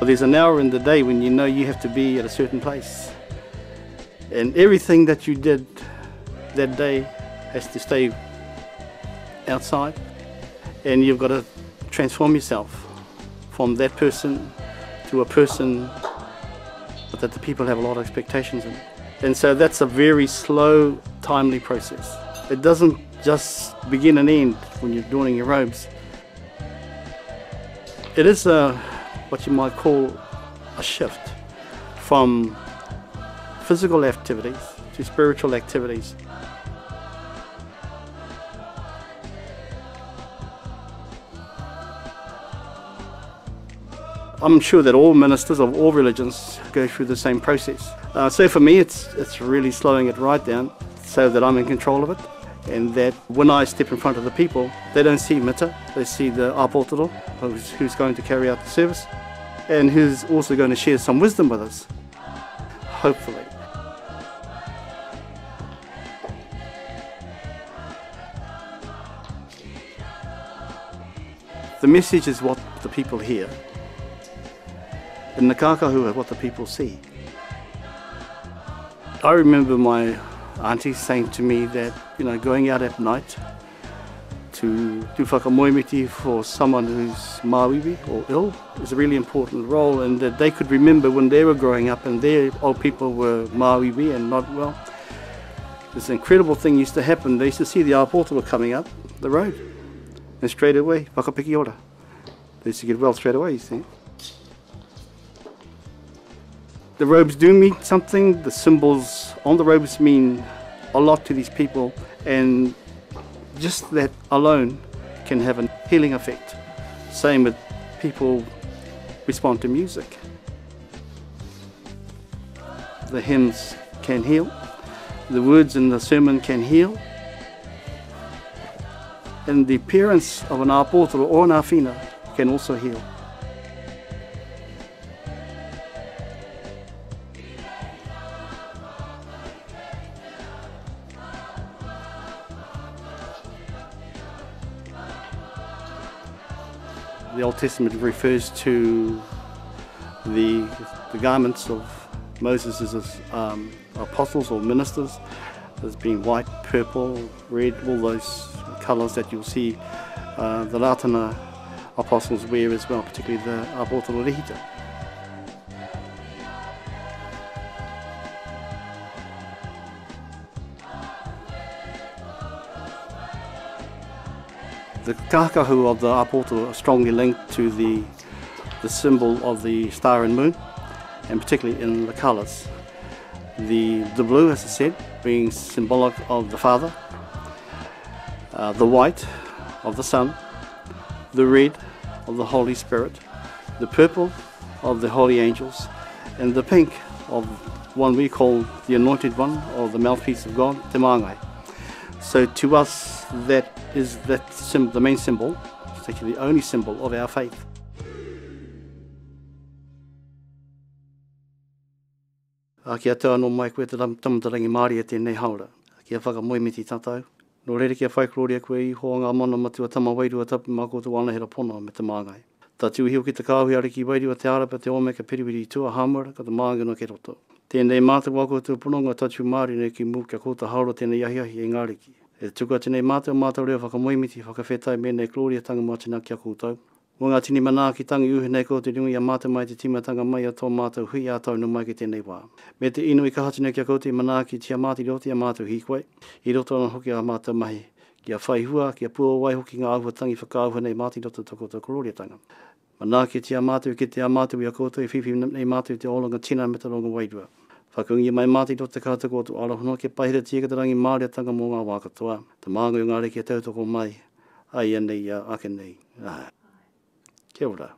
there's an hour in the day when you know you have to be at a certain place. And everything that you did that day has to stay outside. And you've got to transform yourself from that person to a person that the people have a lot of expectations in. And so that's a very slow, timely process. It doesn't just begin and end when you're donning your robes. It is what you might call a shift from physical activities to spiritual activities. I'm sure that all ministers of all religions go through the same process. So for me, it's really slowing it right down so that I'm in control of it, and that when I step in front of the people, they don't see Mita, they see the Apotoro, who's going to carry out the service, and who's also going to share some wisdom with us, hopefully. The message is what the people hear, and the kakahu is what the people see. I remember my auntie saying to me that, going out at night to do whakamoemiti for someone who's māwiwi or ill is a really important role, and that they could remember when they were growing up and their old people were māwiwi and not well. This incredible thing used to happen. They used to see the Apotoro coming up the road, and straight away, whakapiki ora. They used to get well straight away, you see. The robes do mean something. The symbols on the robes mean a lot to these people, and just that alone can have a healing effect. Same with people respond to music. The hymns can heal. The words in the sermon can heal. And the appearance of an apotoro or an awhina can also heal. The Old Testament refers to the garments of Moses' apostles or ministers as being white, purple, red, all those colours that you'll see the Latana apostles wear as well, particularly the Apotoro Rehita. The kakahu of the Apotoro are strongly linked to the symbol of the star and moon, and particularly in the colours. The blue, as I said, being symbolic of the Father, the white of the Son, the red of the Holy Spirit, the purple of the Holy Angels, and the pink of one we call the Anointed One, or the mouthpiece of God, Te Māngai. So to us, that is the main symbol. It's actually the only symbol of our faith. Kia te anō mai koe te tamatarangi Māori e tēnei haura. Kia whakamoemiti tātou. Nō rere kia whaikroria koe I hoa ngā mana matua tama wairua tapu mā koutou anahera pono me te māngai. Tā tiuhiu ki te kāhui ariki wairua te arapa te ome ka piriwiri tua hamura ka te māngano ke roto. Tēnei mātou wā koutou pono ngā tatu Māori ne ki mū kia koutou haura tēnei ahiahi e ngāriki. E tuka tēnei mātou reo whakamoemiti whakawhetai me nei kloria tanga mātina kia koutou. Mo ngā tini mana ki tangi uhi nei ko te ringi a mātou mai te timatanga mai a tō mātou hui a tau no mai ki tēnei wā. Me te inu I ka hatina kia koutou mana ki tia māti roti a mātou hi koe. I roto ana hoki a mātou mahi. Kia whaihua, kia pua wai hoki ngā ahua tangi whakauha nei māti roto toko tō kloria tanga. Mana ki tia mātou ki te a mātou I a koutou I whiwhi nei mātou te olanga tina me te ronga wairua. Whakaungi mai māti roto te kātako atu arahono ke pahira tia ka te rangi Māori atanga mō ngā wākatoa. Te māngai o ngā reki a tautoko mai. Ai anei ake nei. Kia ora.